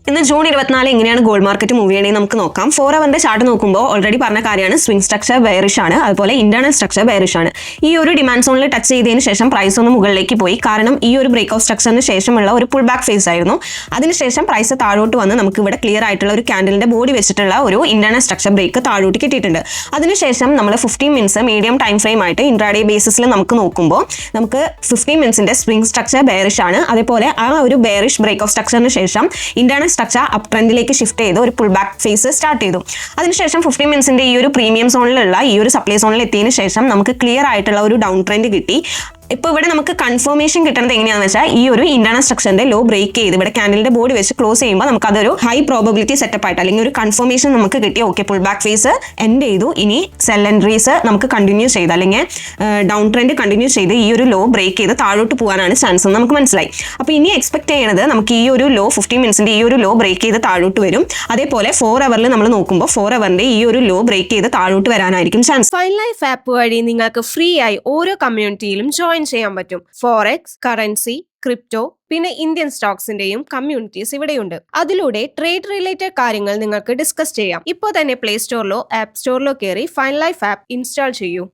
ഇന്ന് ജൂൺ 24 എങ്ങനെയാണ് gold market move ചെയ്യണമെന്ന് നമുക്ക് നോക്കാം. 4 അവറിന്റെ ചാർട്ട് നോക്കുമ്പോൾ ഓൾറെഡി പറഞ്ഞ കാര്യമാണ്, സ്വിംഗ് സ്ട്രക്ചർ ബെയറിഷ് ആണ്, അതുപോലെ ഇന്റേണൽ സ്ട്രക്ചർ ബെയറിഷ് ആണ്. ഈ ഒരു ഡിമാൻഡ് സോണിൽ ടച്ച് ചെയ്തതിന് ശേഷം പ്രൈസ് ഒന്ന് മുകളിലേക്ക് പോയി. കാരണം ഈ ഒരു ബ്രേക്ക് ഓഫ് സ്ട്രക്ചറിന് ശേഷമുള്ള ഒരു പുൾ ബാക്ക് ഫേസ് ആയിരുന്നു. അതിനുശേഷം പ്രൈസ് താഴോട്ട് വന്ന് നമുക്ക് ഇവിടെ ക്ലിയർ ആയിട്ടുള്ള ഒരു ക്യാൻഡലിന്റെ ബോഡി വെച്ചിട്ടുള്ള ഒരു ഇന്റേണൽ സ്ട്രക്ചർ ബ്രേക്ക് താഴോട്ട് കിട്ടിയിട്ടുണ്ട്. അതിനുശേഷം നമ്മൾ 15 മിനിറ്റ്സ് മീഡിയം ടൈം ഫ്രെയിം ആയിട്ട് ഇൻട്രാഡേ ബേസിസിൽ നമുക്ക് നോക്കുമ്പോൾ നമുക്ക് 15 മിനിറ്റ്സിന്റെ സ്വിംഗ് സ്ട്രക്ചർ ബെയറിഷ് ആണ്. അതേപോലെ ആ ഒരു ബെയറിഷ് ബ്രേക്ക് ഓഫ് സ്ട്രക്ചറിന് ശേഷം ഇന്റേണൽ സ്ട്രക്ചർ അപ് ട്രെൻഡിലേക്ക് ഷിഫ്റ്റ് ചെയ്ത് ഒരു പുൾ ബാക്ക് ഫേസ് സ്റ്റാർട്ട് ചെയ്തു. അതിനുശേഷം 15 മിനിറ്റ്സിന്റെ ഈ ഒരു പ്രീമിയം സോണിലുള്ള ഈ ഒരു സപ്ലൈ സോണിൽ എത്തിയതിനു ശേഷം നമുക്ക് ക്ലിയർ ആയിട്ടുള്ള ഒരു ഡൗൺ ട്രെൻഡ് കിട്ടി. ഇപ്പോൾ ഇവിടെ നമുക്ക് കൺഫർമേഷൻ കിട്ടുന്നത് എങ്ങനെയാണെന്ന് വെച്ചാൽ ഈ ഒരു ഇന്റേണൽ സ്ട്രക്ചറിന്റെ ലോ ബ്രേക്ക് ചെയ്ത് ഇവിടെ ക്യാൻഡലിന്റെ ബോഡി വെച്ച് ക്ലോസ് ചെയ്യുമ്പോൾ നമുക്ക് അതൊരു ഹൈ പ്രോബബിലിറ്റി സെറ്റപ്പ് ആയിട്ട് അല്ലെങ്കിൽ ഒരു കൺഫർമേഷൻ നമുക്ക് കിട്ടി. Okay, pull back phase end ചെയ്തു, ഇനി സെൽ എൻട്രീസ് നമുക്ക് കണ്ടിന്യൂ ചെയ്ത് അല്ലെങ്കിൽ ഡൗൺ ട്രെൻഡ് കണ്ടിന്യൂ ചെയ്ത് ഈ ഒരു ലോ ബ്രേക്ക് ചെയ്ത് താഴോട്ട് പോകാനാണ് ചാൻസ് എന്ന് നമുക്ക് മനസ്സിലായി. അപ്പോൾ ഇനി എക്സ്പെക്ട് ചെയ്യുന്നത് നമുക്ക് ഈ ഒരു ലോ 15 മിനിറ്റ്സിന്റെ ഈ ഒരു ലോ ബ്രേക്ക് ചെയ്ത് താഴോട്ട് വരും. അതേപോലെ 4 അവറിൽ നമ്മൾ നോക്കുമ്പോൾ 4 അവറിന്റെ ഈ ഒരു ലോ ബ്രേക്ക് ചെയ്ത് താഴോട്ട് വരാനായിരിക്കും ചാൻസ്. ഫൈൻ ലൈഫ് ആപ്പ് വഴി നിങ്ങൾക്ക് ഫ്രീ ആയി ഓരോ കമ്മ്യൂണിറ്റിയിലും ജോയിൻ ചെയ്യാൻ പറ്റും. ഫോറക്സ്, കറൻസി, ക്രിപ്റ്റോ, പിന്നെ ഇന്ത്യൻ സ്റ്റോക്സിന്റെയും കമ്മ്യൂണിറ്റീസ് ഇവിടെയുണ്ട്. അതിലൂടെ ട്രേഡ് റിലേറ്റഡ് കാര്യങ്ങൾ നിങ്ങൾക്ക് ഡിസ്കസ് ചെയ്യാം. ഇപ്പോൾ തന്നെ പ്ലേ സ്റ്റോറിലോ ആപ്പ് സ്റ്റോറിലോ കയറി ഫൈൻ ലൈഫ് ആപ്പ് ഇൻസ്റ്റാൾ ചെയ്യൂ.